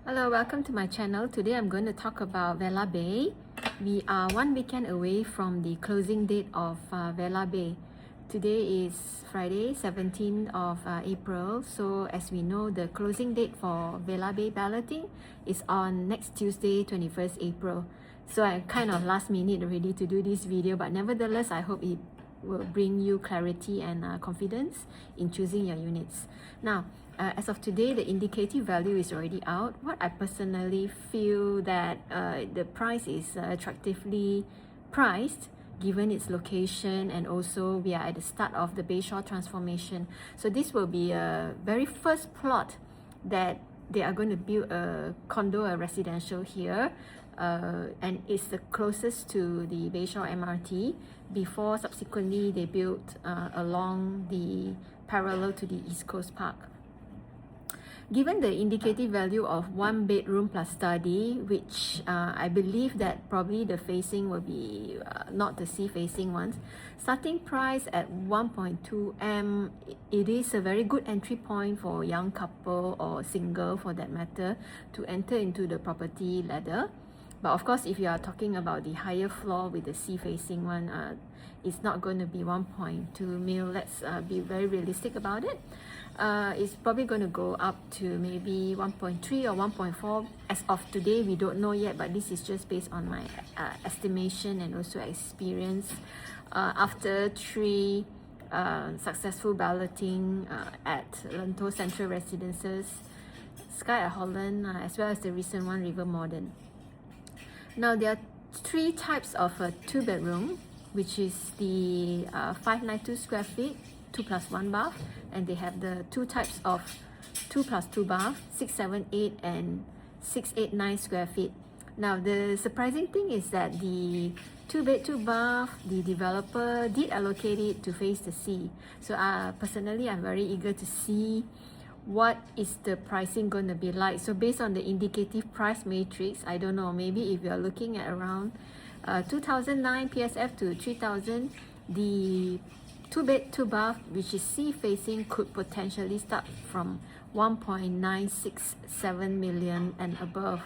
Hello, welcome to my channel. Today I'm going to talk about Vela Bay. We are one weekend away from the closing date of Vela Bay. Today is Friday, 17th of April. So as we know, the closing date for Vela Bay balloting is on next Tuesday, 21st April. So I'm kind of last minute already to do this video, but nevertheless, I hope it will bring you clarity and confidence in choosing your units. Now, as of today, the indicative value is already out. What I personally feel that the price is attractively priced given its location, and also we are at the start of the Bayshore Transformation. So this will be a very first plot that they are going to build a condo, a residential here, and it's the closest to the Bayshore MRT before subsequently they built along the parallel to the East Coast Park. Given the indicative value of 1 bedroom plus study, which I believe that probably the facing will be not the sea facing ones, starting price at 1.2 M, it is a very good entry point for a young couple or single for that matter to enter into the property ladder. But of course, if you are talking about the higher floor with the sea facing one, it's not going to be 1.2 mil. Let's be very realistic about it. It's probably going to go up to maybe 1.3 or 1.4. As of today, we don't know yet, but this is just based on my estimation and also experience. After 3 successful balloting at Lentor Central Residences, Skye at Holland, as well as the recent one, River Modern. Now, there are 3 types of 2-bedroom, which is the 592 square feet, 2 plus 1 bath, and they have the 2 types of 2 plus 2 bath, 678 and 689 square feet. Now, the surprising thing is that the 2-bed 2 bath, the developer did allocate it to face the sea. So personally, I'm very eager to see what is the pricing going to be like. So based on the indicative price matrix, I don't know, maybe if you're looking at around 2009 PSF to 3000, the 2-bed 2 bath, which is sea facing, could potentially start from 1.967 million and above.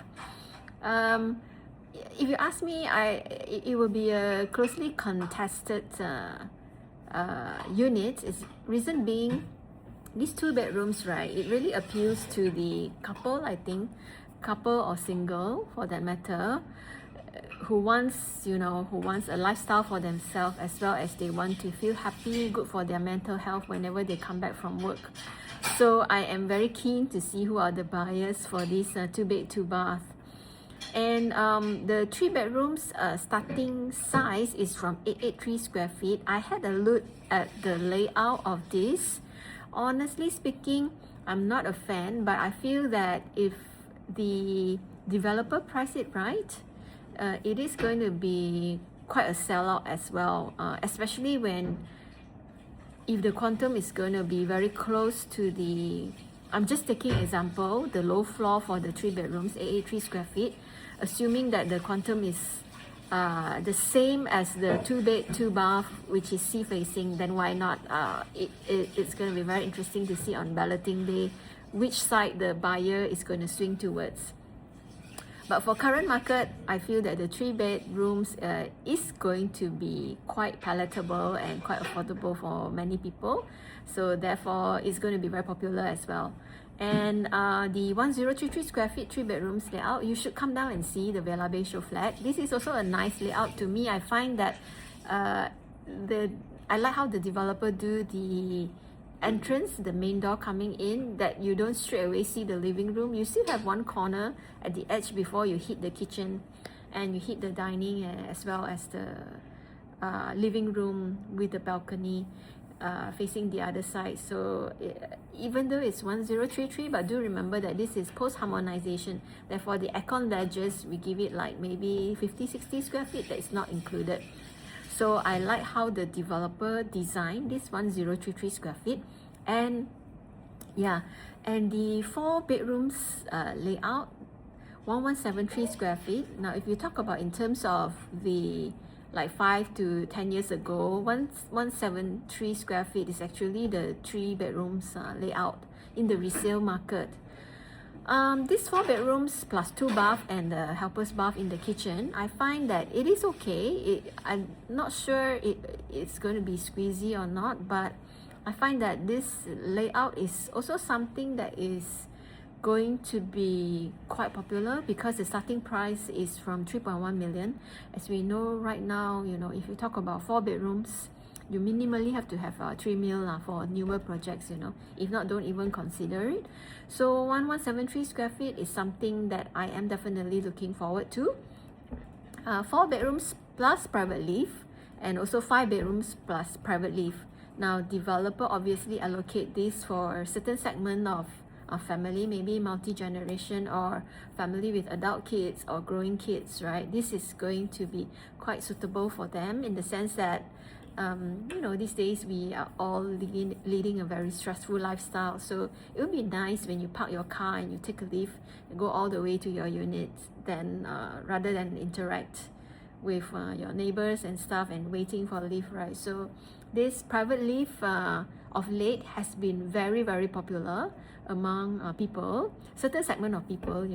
If you ask me, it will be a closely contested unit. Reason being, these 2 bedrooms, right, it really appeals to the couple, I think, couple or single for that matter, who wants a lifestyle for themselves, as well as they want to feel happy, good for their mental health whenever they come back from work. So I am very keen to see who are the buyers for this 2-bed 2 bath. And the 3 bedrooms starting size is from 883 square feet. I had a look at the layout of this. Honestly speaking, I'm not a fan, but I feel that if the developer price it right, it is going to be quite a sellout as well, especially if the quantum is going to be very close to the, I'm just taking example, the low floor for the 3 bedrooms, 883 square feet, assuming that the quantum is the same as the 2-bed 2 bath, which is sea facing, then why not? It's going to be very interesting to see on balloting day which side the buyer is going to swing towards. But for current market, I feel that the 3 bedrooms is going to be quite palatable and quite affordable for many people. So therefore, it's going to be very popular as well. And the 1033 square feet 3 bedrooms layout, you should come down and see the Vela Bay show flat. This is also a nice layout to me. I find that I like how the developer do the entrance, the main door coming in, that you don't straight away see the living room. You still have one corner at the edge before you hit the kitchen, and you hit the dining as well as the living room with the balcony facing the other side. So even though it's 1033, but do remember that this is post harmonization, therefore the aircon ledges, we give it like maybe 50-60 square feet that is not included. So I like how the developer designed this 1033 square feet. And yeah, and the 4 bedrooms layout, 1173 square feet. Now if you talk about in terms of the like 5 to 10 years ago, 173 square feet is actually the 3 bedrooms layout in the resale market. This 4 bedrooms plus 2 bath and the helper's bath in the kitchen, I find that it is okay. I'm not sure it's going to be squeezy or not, but I find that this layout is also something that is going to be quite popular because the starting price is from 3.1 million. As we know right now, if you talk about 4 bedrooms, you minimally have to have 3 mil for newer projects, if not, don't even consider it. So 1173 square feet is something that I am definitely looking forward to. 4 bedrooms plus private lift, and also 5 bedrooms plus private lift. Now developer obviously allocate this for a certain segment of family, maybe multi-generation or family with adult kids or growing kids, right? This is going to be quite suitable for them in the sense that these days we are all leading a very stressful lifestyle, so it would be nice when you park your car and you take a lift and go all the way to your unit, then rather than interact with your neighbors and stuff and waiting for a lift, right? So this private lift of late has been very, very popular among people, certain segment of people.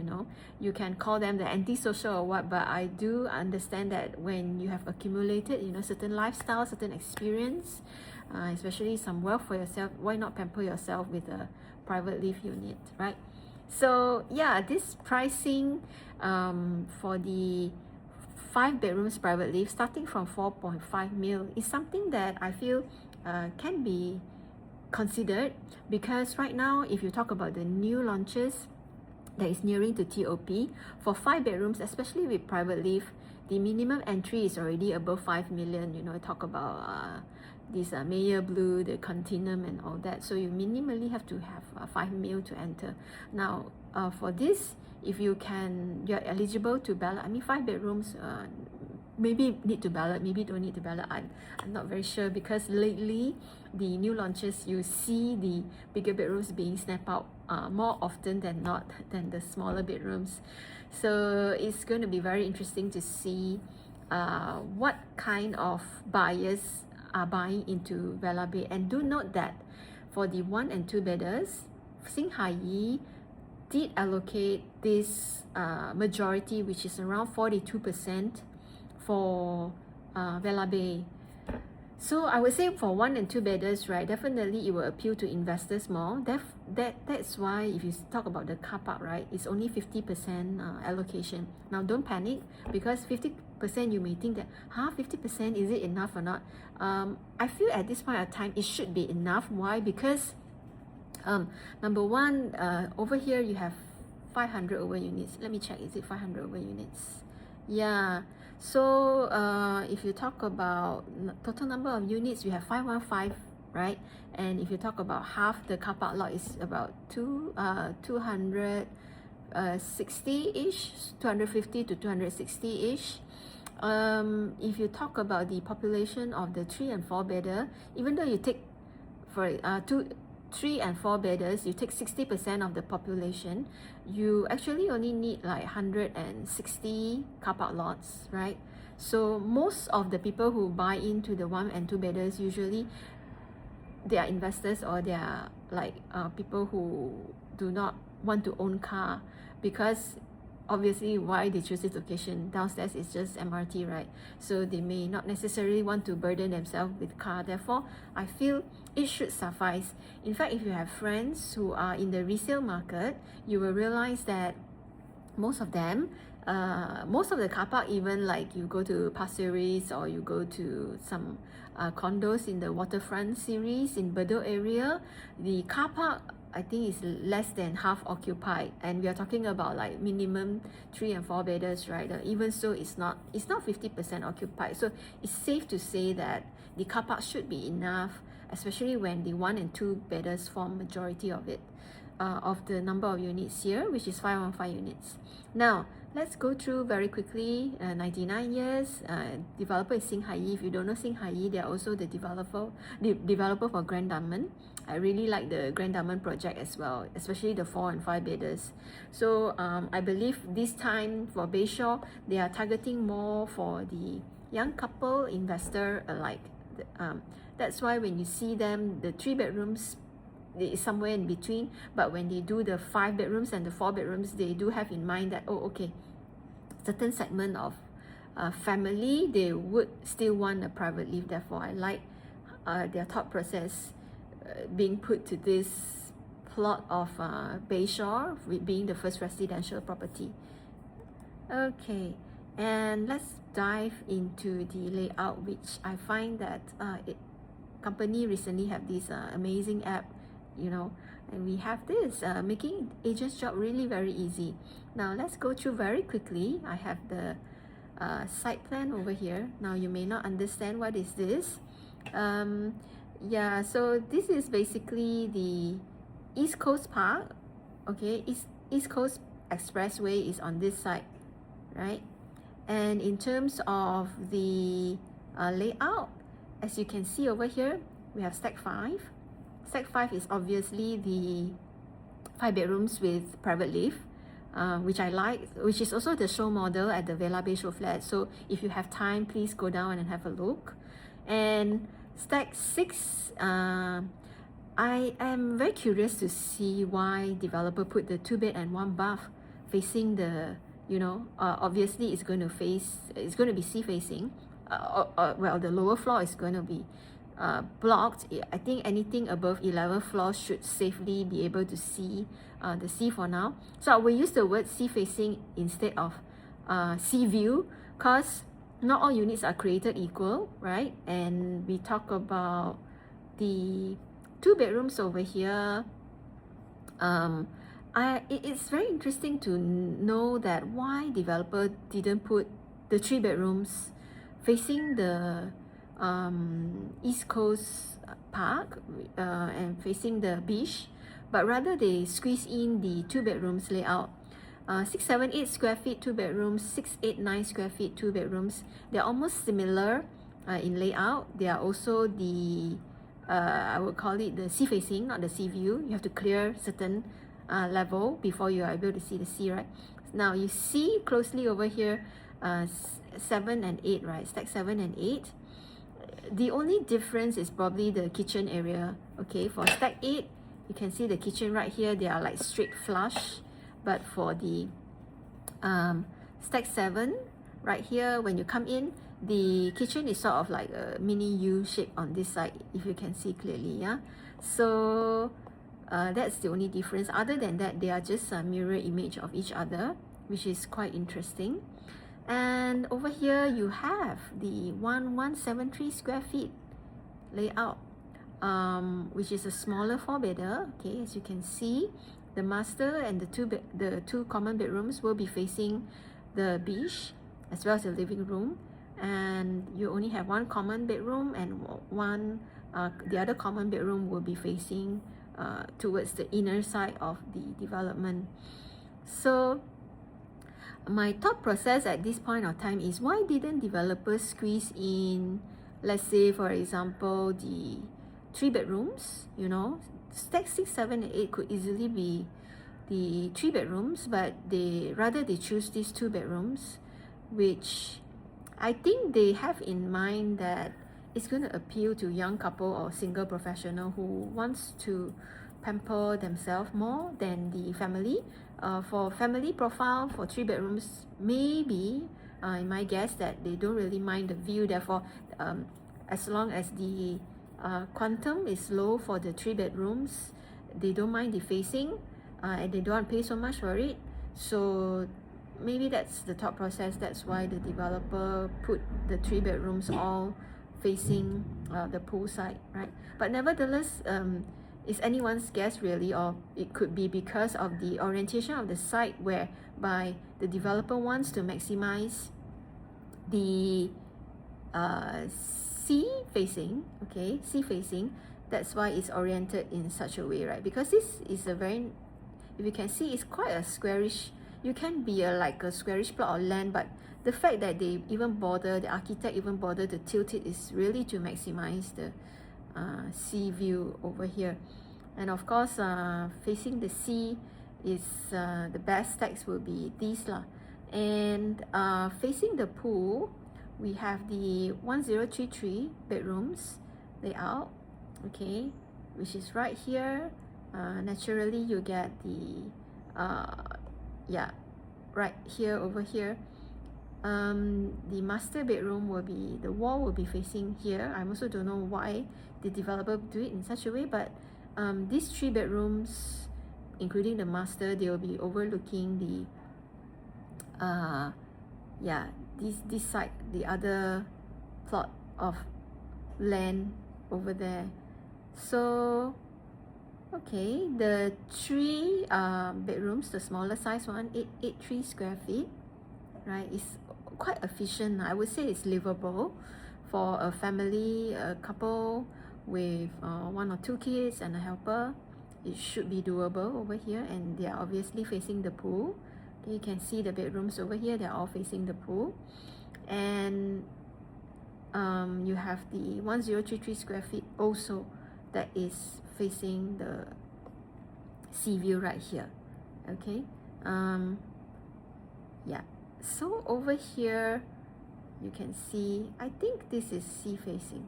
You can call them the antisocial or what, but I do understand that when you have accumulated certain lifestyle, certain experience, especially some wealth for yourself, why not pamper yourself with a private lift unit, right? So yeah, this pricing for the 5 bedrooms private lift starting from 4.5 mil is something that I feel can be considered, because right now if you talk about the new launches that is nearing to TOP for 5 bedrooms, especially with private lift, the minimum entry is already above 5 million. Talk about this Mayor Blue, the Continuum and all that, so you minimally have to have 5 mil to enter. Now for this, if you're eligible to ballot, 5 bedrooms, maybe need to ballot, maybe don't need to ballot. I'm not very sure, because lately the new launches, you see the bigger bedrooms being snapped out more often than not than the smaller bedrooms. So it's going to be very interesting to see what kind of buyers are buying into Vela Bay. And do note that for the 1 and 2 bedders, Skye did allocate this majority, which is around 42% for Vela Bay. So I would say for 1 and 2 bedders, right, definitely it will appeal to investors more. That's why if you talk about the car park, right, it's only 50% allocation. Now don't panic, because 50% you may think that 50%, is it enough or not? I feel at this point of time it should be enough. Why? Because number one, over here you have 500 over units. Let me check, is it 500 over units? Yeah. So if you talk about total number of units, you have 515, right? And if you talk about half the car park lot is about 260-ish, 250 to 260-ish. If you talk about the population of the 3 and 4 bedder, even though you take for 3 and 4 bedders, you take 60% of the population, you actually only need like 160 car park lots, right? So most of the people who buy into the 1 and 2 bedders, usually they are investors, or they are like people who do not want to own car, because obviously why they choose this location, downstairs is just MRT, right? So they may not necessarily want to burden themselves with car. Therefore, I feel it should suffice. In fact, if you have friends who are in the resale market, you will realize that most of them, most of the car park, even like you go to Pasir Ris or you go to some condos in the waterfront series in Bedok area, the car park I think is less than half occupied, and we are talking about like minimum 3 and 4 bedders, right? Even so, it's not 50% occupied. So it's safe to say that the car park should be enough, especially when the 1 and 2 bedders form majority of it, of the number of units here, which is 515 units. Now let's go through very quickly. 99 years, developer is Skye. If you don't know Skye, they are also the developer for Grand Diamond. I really like the Grand Diamond project as well, especially the 4 and 5 bedders. So I believe this time for Bayshore, they are targeting more for the young couple investor alike. That's why when you see them, the 3 bedrooms it's somewhere in between. But when they do the 5 bedrooms and the 4 bedrooms, they do have in mind that, oh, okay, certain segment of family, they would still want a private lift. Therefore, I like their thought process being put to this plot of Bayshore, with being the first residential property. Okay, and let's dive into the layout, which I find that company recently have this amazing app, you know, and we have this making agents' job really very easy. Now let's go through very quickly. I have the site plan over here. Now you may not understand what is this. Yeah, so this is basically the East Coast Park. Okay, East Coast Expressway is on this side, right? And in terms of the layout, as you can see over here, we have stack 5. Stack 5 is obviously the 5 bedrooms with private lift, which I like, which is also the show model at the Vela Bay show flat. So if you have time, please go down and have a look. And stack 6, I am very curious to see why developer put the 2 bed and 1 bath facing the, you know, obviously it's going to be sea facing. Well, the lower floor is going to be blocked. I think anything above 11th floor should safely be able to see the sea for now. So I will use the word sea facing instead of sea view, because not all units are created equal, right? And we talk about the 2 bedrooms over here. It's very interesting to know that why developer didn't put the 3 bedrooms facing the East Coast Park and facing the beach, but rather they squeeze in the 2 bedrooms layout. 678 square feet 2 bedrooms, 689 square feet 2 bedrooms. They're almost similar in layout. They are also the I would call it the sea facing, not the sea view. You have to clear certain level before you are able to see the sea, right? Now you see closely over here 7 and 8, right? Stack 7 and 8. The only difference is probably the kitchen area. Okay, for stack 8, you can see the kitchen right here, they are like straight flush. But for the stack 7, right here, when you come in, the kitchen is sort of like a mini U shape on this side, if you can see clearly, yeah? So that's the only difference. Other than that, they are just a mirror image of each other, which is quite interesting. And over here, you have the 1173 square feet layout, which is a smaller 4-bedder. Okay, as you can see, the master and the two common bedrooms will be facing the beach as well as the living room, and you only have 1 common bedroom, and the other common bedroom will be facing towards the inner side of the development. So my thought process at this point of time is, why didn't developers squeeze in, let's say for example, the 3 bedrooms? You know, stack 6, 7 and 8 could easily be the 3 bedrooms, but they choose these 2 bedrooms, which I think they have in mind that it's going to appeal to young couple or single professional who wants to pamper themselves more than the family. For family profile, for 3 bedrooms, maybe in my guess that they don't really mind the view. Therefore, as long as the quantum is low for the 3 bedrooms, they don't mind the facing, and they don't want to pay so much for it. So maybe that's the thought process. That's why the developer put the 3 bedrooms all facing the pool side, right? But nevertheless, it's anyone's guess really, or it could be because of the orientation of the site, whereby the developer wants to maximize the sea facing. Okay, sea facing. That's why it's oriented in such a way, right? Because this is a very, if you can see, it's quite a squarish. You can be like a squarish plot of land, but the fact that the architect even bother to tilt it is really to maximize the sea view over here. And of course, facing the sea is the best stacks will be these lah. And facing the pool, we have the 1033 bedrooms layout, okay, which is right here. naturally you get the yeah, right here, over here. The master bedroom will be, the wall will be facing here. I also don't know why the developer do it in such a way, but these 3 bedrooms, including the master, they will be overlooking the yeah, this side, the other plot of land over there. So okay, the 3 bedrooms, the smaller size one, 883 square feet, right, is quite efficient. I would say it's livable for a family, a couple with 1 or 2 kids and a helper. It should be doable over here, and they are obviously facing the pool. Okay, you can see the bedrooms over here, they're all facing the pool. And you have the 1033 square feet also that is facing the sea view right here. Okay, yeah, so over here you can see, I think this is sea facing.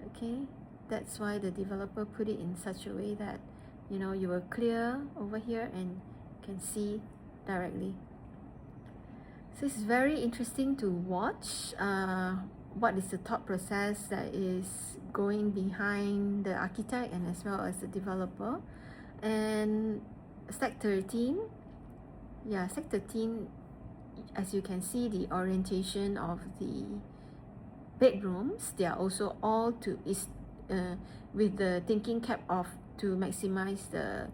Okay, that's why the developer put it in such a way that, you know, you will clear over here and can see directly. So it's very interesting to watch what is the thought process that is going behind the architect and as well as the developer. And stack 13, yeah, stack 13, as you can see, the orientation of the bedrooms, they are also all to with the thinking cap of to maximize the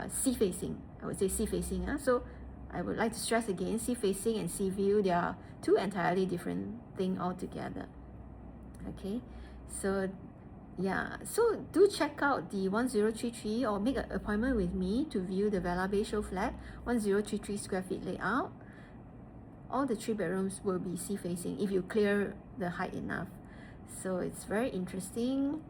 sea facing. I would say sea facing. So I would like to stress again, sea facing and sea view, they are 2 entirely different things altogether. Okay, so yeah, so do check out the 1033 or make an appointment with me to view the Vela Bay show flat, 1033 square feet layout. All the 3 bedrooms will be sea facing if you clear the height enough. So it's very interesting.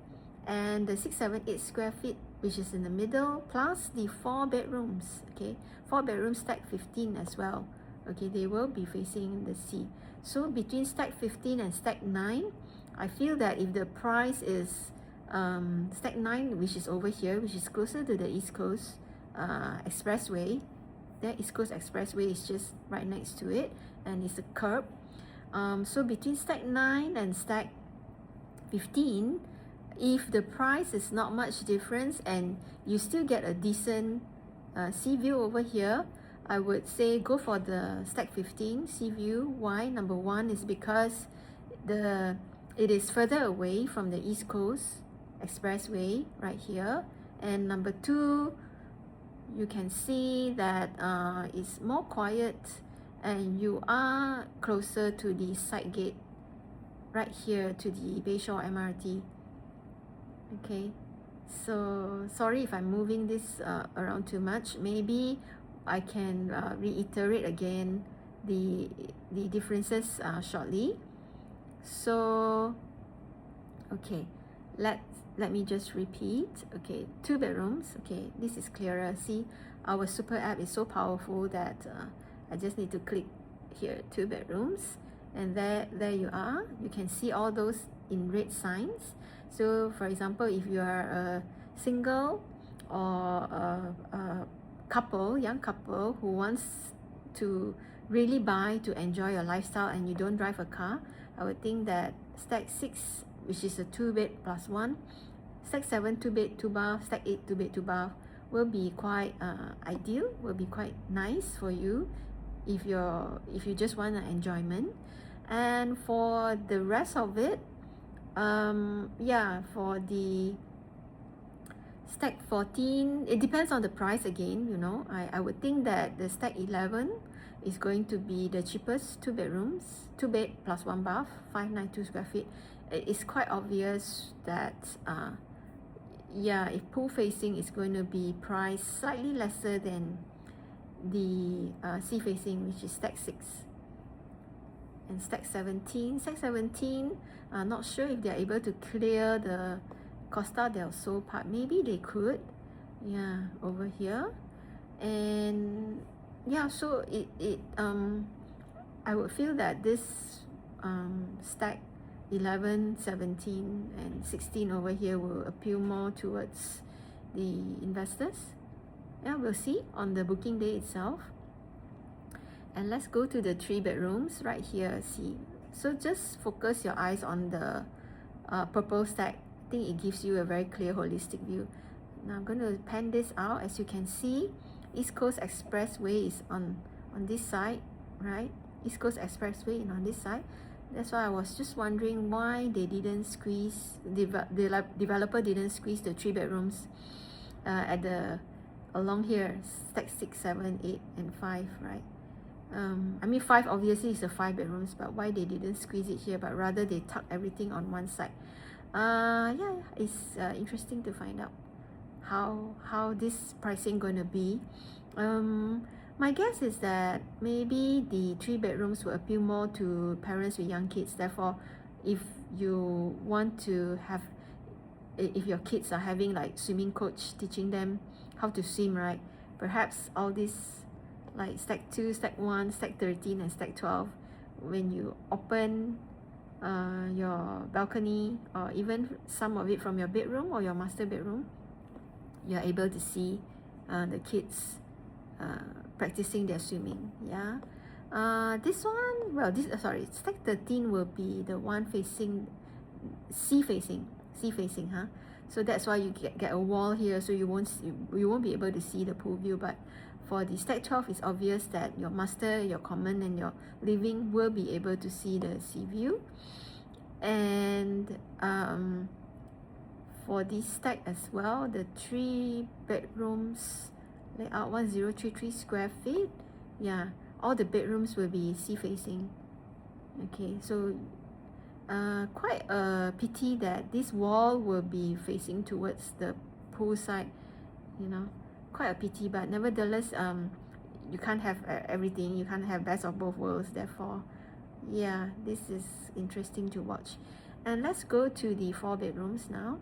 And the 678 square feet, which is in the middle, plus the 4 bedrooms. Okay, 4 bedrooms stack 15 as well. Okay, they will be facing the sea. So between stack 15 and stack 9, I feel that if the price is stack 9, which is over here, which is closer to the East Coast Expressway, that East Coast Expressway is just right next to it, and it's a curb. So between stack 9 and stack 15, if the price is not much difference and you still get a decent sea view over here, I would say go for the stack 15 sea view. Why? Number 1 is because it is further away from the East Coast Expressway right here, and number 2, you can see that it's more quiet and you are closer to the side gate right here to the Bayshore MRT. Okay, so sorry if I'm moving this around too much. Maybe I can reiterate again the differences shortly. So okay, let me just repeat. Okay, 2 bedrooms. Okay, this is clearer. See, our super app is so powerful that I just need to click here, 2 bedrooms, and there you are. You can see all those in red signs. So for example, if you are a single or a couple, young couple who wants to really buy to enjoy your lifestyle and you don't drive a car, I would think that stack 6, which is a 2-bed plus 1, stack 7, 2-bed 2 bath, stack 8, 2-bed 2 bath will be quite ideal, will be quite nice for you if you just want an enjoyment. And for the rest of it, yeah, for the stack 14, it depends on the price again, you know. I would think that the stack 11 is going to be the cheapest. 2 bedrooms, 2-bed plus 1 bath, 592 square feet. It's quite obvious that yeah, if pool facing is going to be priced slightly lesser than the sea facing, which is stack 6. And stack 17, not sure if they're able to clear the Costa del Sol part. Maybe they could, yeah, over here. And yeah, so I would feel that this stack 11, 17 and 16 over here will appeal more towards the investors. Yeah, we'll see on the booking day itself. And let's go to the 3 bedrooms right here. See, so just focus your eyes on the purple stack. I think it gives you a very clear holistic view. Now I'm going to pan this out. As you can see, East Coast Expressway is on this side, right? East Coast Expressway is on this side. That's why I was just wondering why they didn't squeeze, the developer didn't squeeze the 3 bedrooms at the along here, stack 6, 7, 8 and 5, right? I mean 5 obviously is the 5 bedrooms, but why they didn't squeeze it here, but rather they tuck everything on one side. Yeah, it's interesting to find out how this pricing gonna be. My guess is that maybe the 3 bedrooms will appeal more to parents with young kids. Therefore, if you want to have, if your kids are having like swimming coach teaching them how to swim, right? Perhaps all these like stack 2, stack 1, stack 13 and stack 12, when you open your balcony or even some of it from your bedroom or your master bedroom, you're able to see the kids practicing their swimming. Yeah. This one, well, this sorry, stack 13 will be the one facing sea facing, huh? So that's why you get a wall here, so you won't be able to see the pool view. But for the stack 12, it's obvious that your master, your common and your living will be able to see the sea view. And for this stack as well, the 3 bedrooms layout, 1033 square feet. Yeah, all the bedrooms will be sea facing. Okay, so quite a pity that this wall will be facing towards the pool side, you know, quite a pity. But nevertheless, you can't have everything, you can't have best of both worlds. Therefore, yeah, this is interesting to watch. And let's go to the 4 bedrooms now.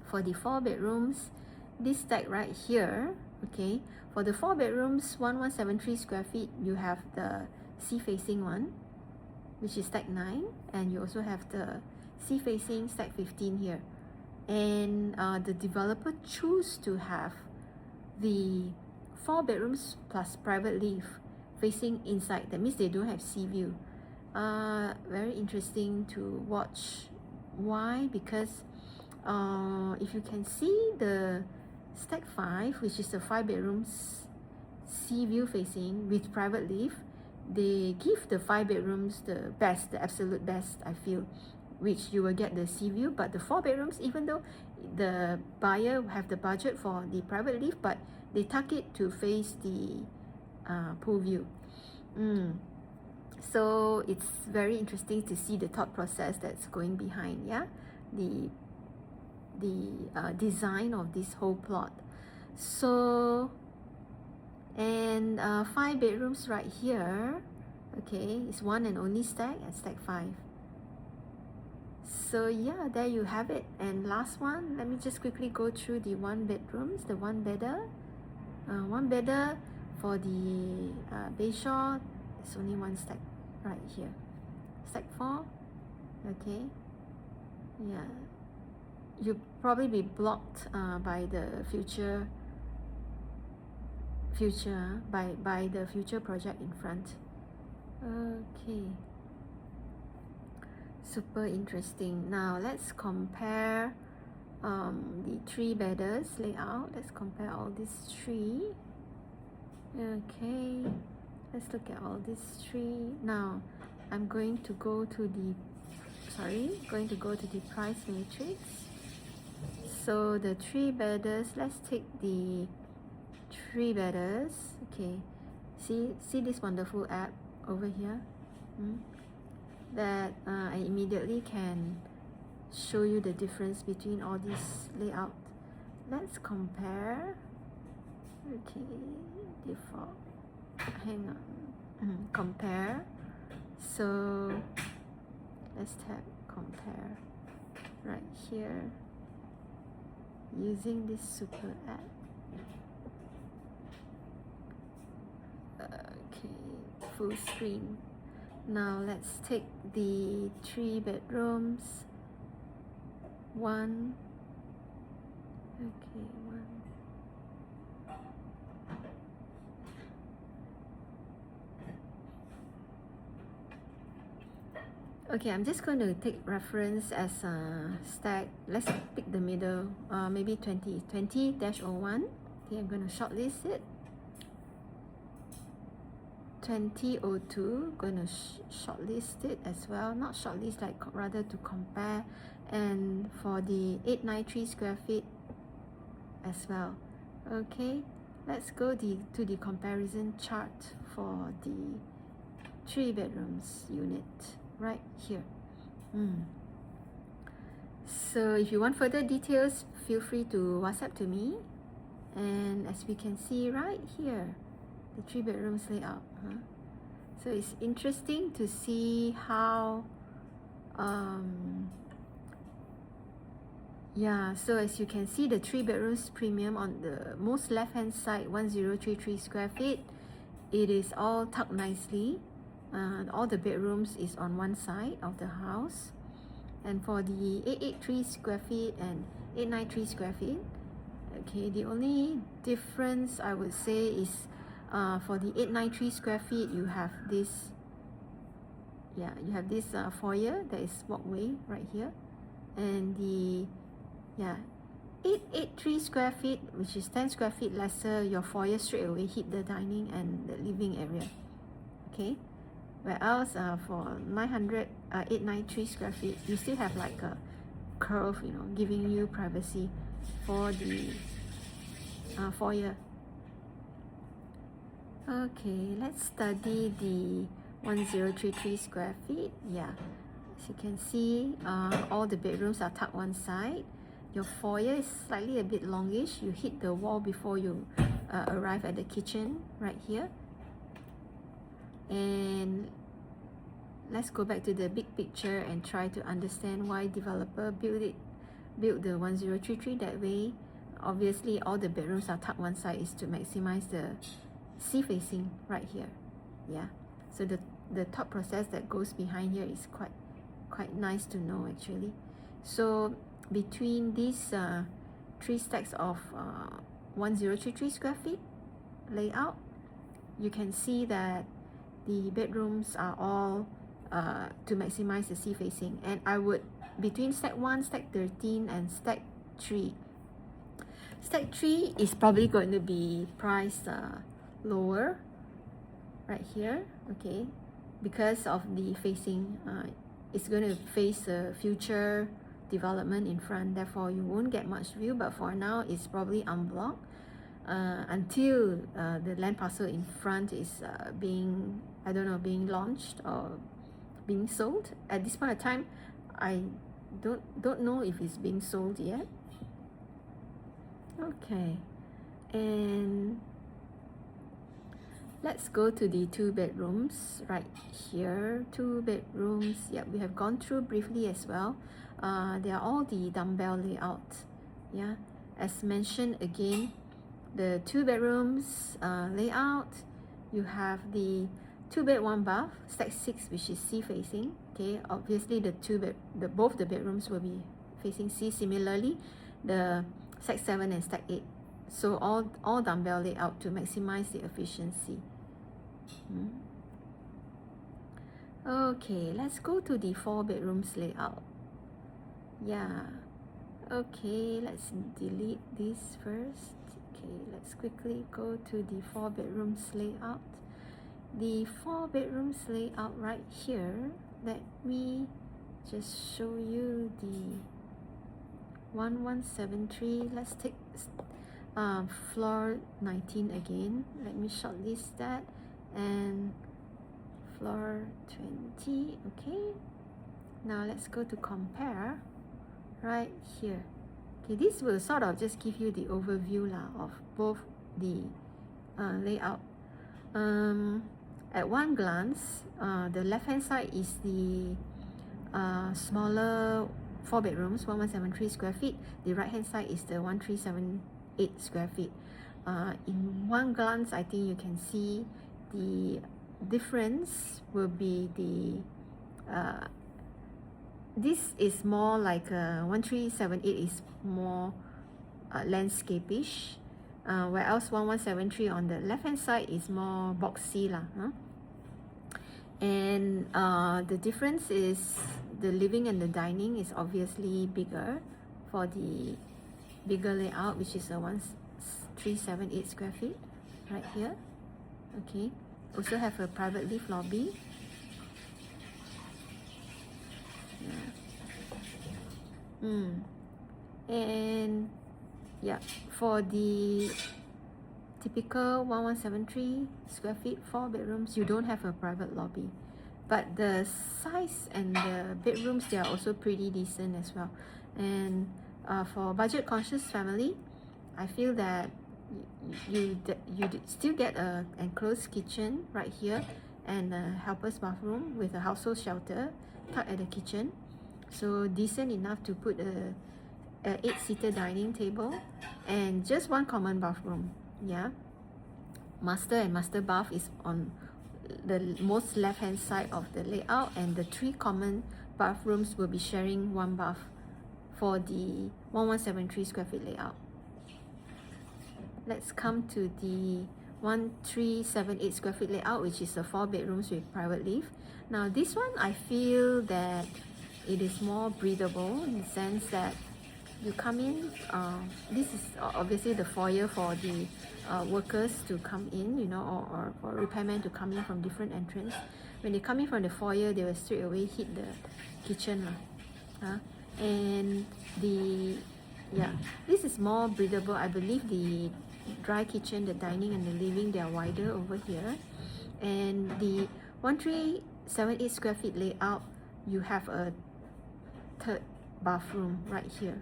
For the 4 bedrooms, this stack right here, okay, for the 4 bedrooms, 1173 square feet, you have the sea facing one, which is stack 9, and you also have the sea facing stack 15 here. And the developer choose to have the 4 bedrooms plus private lift facing inside. That means they don't have sea view. Very interesting to watch. Why? Because if you can see the stack 5, which is the 5 bedrooms sea view facing with private lift, they give the 5 bedrooms the best, the absolute best, I feel, which you will get the sea view. But the 4 bedrooms, even though the buyer have the budget for the private lift, but they tuck it to face the pool view. So it's very interesting to see the thought process that's going behind, yeah, the design of this whole plot. So, and 5 bedrooms right here, okay, it's one and only stack at stack 5. So yeah, there you have it. And last one, let me just quickly go through the 1 bedrooms, the 1 bedder. 1 bedder for the Bayshore, it's only 1 stack right here, stack 4. Okay, yeah, you'll probably be blocked by the future by the future project in front. Okay, super interesting. Now let's compare the 3 bedders layout. Let's compare all these 3. Okay, let's look at all these 3. Now I'm going to go to the price matrix. So the 3 bedders, let's take the 3 bedders. Okay, see this wonderful app over here, that I immediately can show you the difference between all these layout. Let's compare. Okay, default, hang on, compare. So let's tap compare right here using this super app. Okay, full screen. Now let's take the 3 bedrooms. One. Okay, one. Okay, I'm just going to take reference as a stack. Let's pick the middle, maybe 20-01. Okay, I'm going to shortlist it. 2002, going to shortlist it as well. Not shortlist, like rather to compare. And for the 893 square feet as well. Okay, let's go to the comparison chart for the 3 bedrooms unit right here. So if you want further details, feel free to WhatsApp to me. And as we can see right here, the 3 bedrooms layout. So it's interesting to see how so as you can see, the 3 bedrooms premium on the most left hand side, 1033 square feet, it is all tucked nicely. All the bedrooms is on one side of the house. And for the 883 square feet and 893 square feet, okay, the only difference I would say is for the 893 square feet, you have this foyer, that is walkway right here. And the 883 square feet, which is 10 square feet lesser, your foyer straight away hit the dining and the living area. Okay, whereas for 893 square feet, you still have like a curve, giving you privacy for the foyer. Okay, let's study the 1033 square feet. As you can see, all the bedrooms are tucked one side. Your foyer is slightly a bit longish. You hit the wall before you arrive at the kitchen right here. And let's go back to the big picture and try to understand why developer built the 1033 that way. Obviously, all the bedrooms are tucked one side is to maximize the sea facing right here. So the thought process that goes behind here is quite nice to know actually. So between these 3 stacks of 1033 square feet layout, you can see that the bedrooms are all to maximize the sea facing. And I would, between stack 1, stack 13 and stack 3, stack 3 is probably going to be priced lower right here, okay, because of the facing. It's going to face a future development in front, therefore you won't get much view. But for now, it's probably unblocked until the land parcel in front is being launched or being sold. At this point of time, I don't know if it's being sold yet. Okay, and let's go to the 2 bedrooms right here. 2 bedrooms, we have gone through briefly as well. They are all the dumbbell layout. As mentioned again, the 2 bedrooms layout, you have the 2 bed 1 bath, stack 6, which is sea facing. Okay, obviously both the bedrooms will be facing sea. Similarly, the stack 7 and stack 8. So all dumbbell layout to maximize the efficiency. Okay, let's go to the 4 bedrooms layout. Okay, let's delete this first. Okay, let's quickly go to the 4 bedrooms layout. The 4 bedrooms layout right here, let me just show you the 1173. Let's take floor 19 again. Let me shortlist that. And floor 20. Okay, now let's go to compare right here. Okay, this will sort of just give you the overview of both the layout. At one glance, the left hand side is the smaller 4 bedrooms, 1173 square feet. The right hand side is the 1378 square feet. In one glance, I think you can see the difference will be the this is more like 1378 is more landscapish, whereas 1173 on the left hand side is more boxy lah, huh? And the difference is the living and the dining is obviously bigger for the bigger layout, which is a 1378 square feet right here. Okay, also have a private lift lobby. And yeah, for the typical 1173 square feet 4 bedrooms, you don't have a private lobby, but the size and the bedrooms, they are also pretty decent as well. And for budget conscious family, I feel that you still get a enclosed kitchen right here and a helper's bathroom with a household shelter tucked at the kitchen, so decent enough to put a 8-seater dining table and just one common bathroom. Yeah, master and master bath is on the most left hand side of the layout, and the 3 common bathrooms will be sharing one bath for the 1173 square feet layout. Let's come to the 1378 square feet layout, which is the 4 bedrooms with private lift. Now this one, I feel that it is more breathable in the sense that you come in, this is obviously the foyer for the workers to come in, you know, or for repairmen to come in from different entrance. When they come in from the foyer, they will straight away hit the kitchen. And this is more breathable. I believe the dry kitchen, the dining and the living, they are wider over here. And the 1378 square feet layout, you have a 3rd bathroom right here.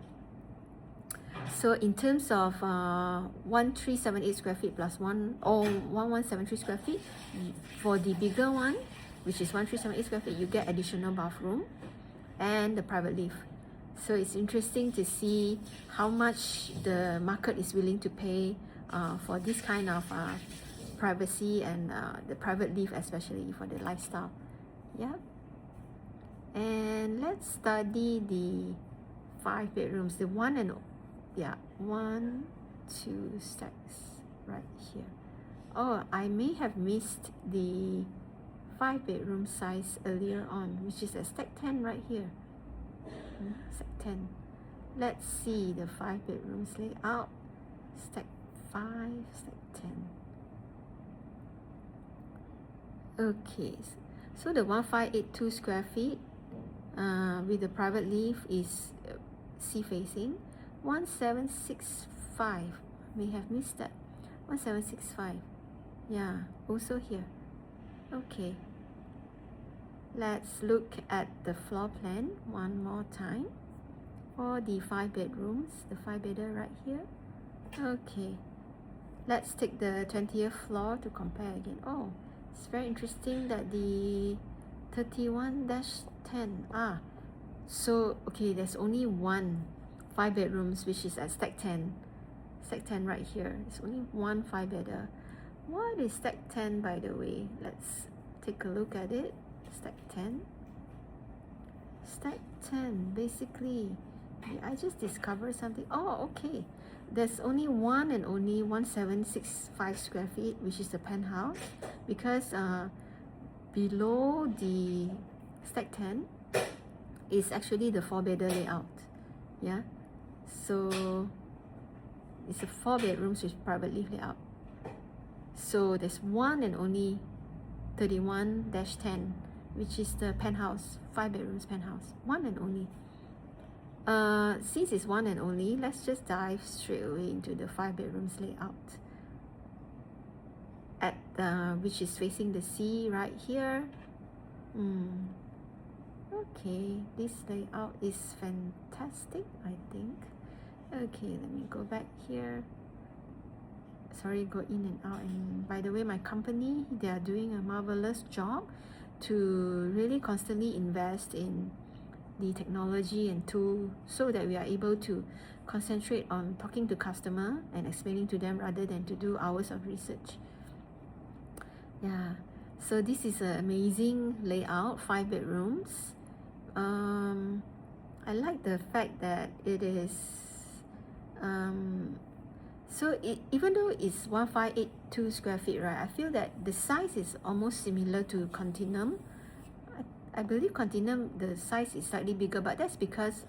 So in terms of 1378 square feet plus 1173 square feet, for the bigger one, which is 1378 square feet, you get additional bathroom and the private lift. So it's interesting to see how much the market is willing to pay for this kind of privacy and the private lift, especially for the lifestyle. Yeah. And let's study the 5 bedrooms. The 1, 2 stacks right here. Oh, I may have missed the 5 bedroom size earlier on, which is a stack 10 right here. Stack 10. Let's see the 5 bedrooms layout. Stack 5, stack 10. Okay, so the 1582 square feet with the private lift is sea facing. 1765, may have missed that. 1765, yeah, also here. Okay, let's look at the floor plan one more time for the 5 bedrooms, the 5-bedder right here. Okay, let's take the 20th floor to compare again. Oh, it's very interesting that the 31-10, so okay, there's only one 5 bedrooms, which is at stack 10. Stack 10 right here. It's only one 5-bedder. What is stack 10, by the way? Let's take a look at it. Stack 10. Stack 10, basically, I just discovered something. Oh, okay. There's only one and only 1765 square feet, which is the penthouse, because below the stack 10 is actually the 4-bedder layout. Yeah. So it's a 4 bedrooms with private lift layout. So there's one and only 31-10, which is the penthouse, 5 bedrooms penthouse, one and only. Since it's one and only, let's just dive straight away into the 5 bedrooms layout. At which is facing the sea right here. Okay, this layout is fantastic, I think. Okay, let me go back here. Sorry, go in and out. And by the way, my company, they are doing a marvelous job to really constantly invest in the technology and tool so that we are able to concentrate on talking to customer and explaining to them rather than to do hours of research. Yeah, So this is an amazing layout, 5 bedrooms. I like the fact that it is even though it's 1582 square feet, right, I feel that the size is almost similar to Continuum. I believe Continuum, the size is slightly bigger, but that's because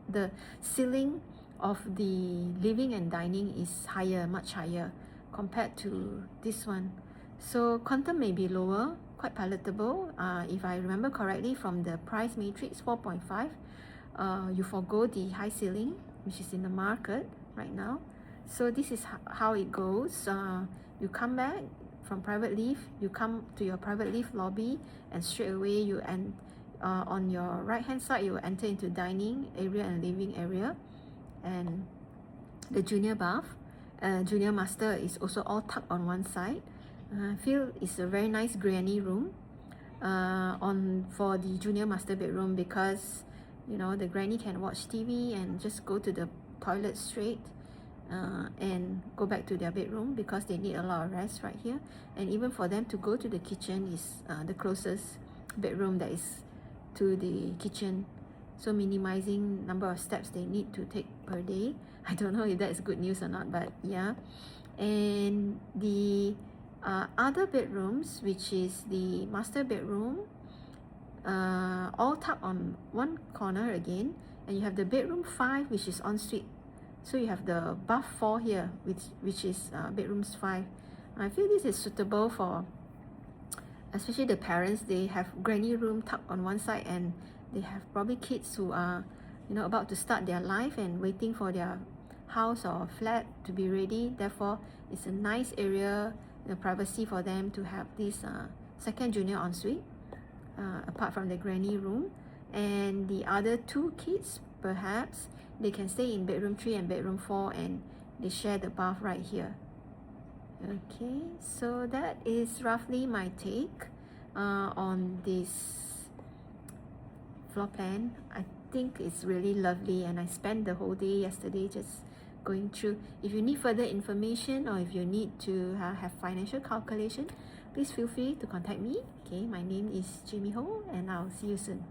the ceiling of the living and dining is higher, much higher compared to this one. So quantum may be lower, quite palatable. If I remember correctly from the price matrix, 4.5. You forgo the high ceiling, which is in the market right now. So this is how it goes. You come back from private lift, you come to your private lift lobby, and straight away you on your right hand side you will enter into dining area and living area, and the junior bath, junior master is also all tucked on one side. I feel it's a very nice granny room for the junior master bedroom, because you know the granny can watch TV and just go to the toilet straight and go back to their bedroom, because they need a lot of rest right here. And even for them to go to the kitchen is the closest bedroom that is to the kitchen, so minimizing number of steps they need to take per day. I don't know if that is good news or not, but yeah. And the other bedrooms, which is the master bedroom, all tucked on one corner again, and you have the bedroom 5, which is ensuite. So you have the bath 4 here, which is bedrooms 5. I feel this is suitable for especially the parents. They have granny room tucked on one side, and they have probably kids who are about to start their life and waiting for their house or flat to be ready. Therefore, it's a nice area, privacy for them to have this second junior ensuite apart from the granny room. And the other 2 kids, perhaps they can stay in bedroom 3 and bedroom 4, and they share the bath right here. Okay, so that is roughly my take on this floor plan. I think it's really lovely, and I spent the whole day yesterday just going through. If you need further information, or if you need to have financial calculation, please feel free to contact me. Okay, my name is Jamie Ho, and I'll see you soon.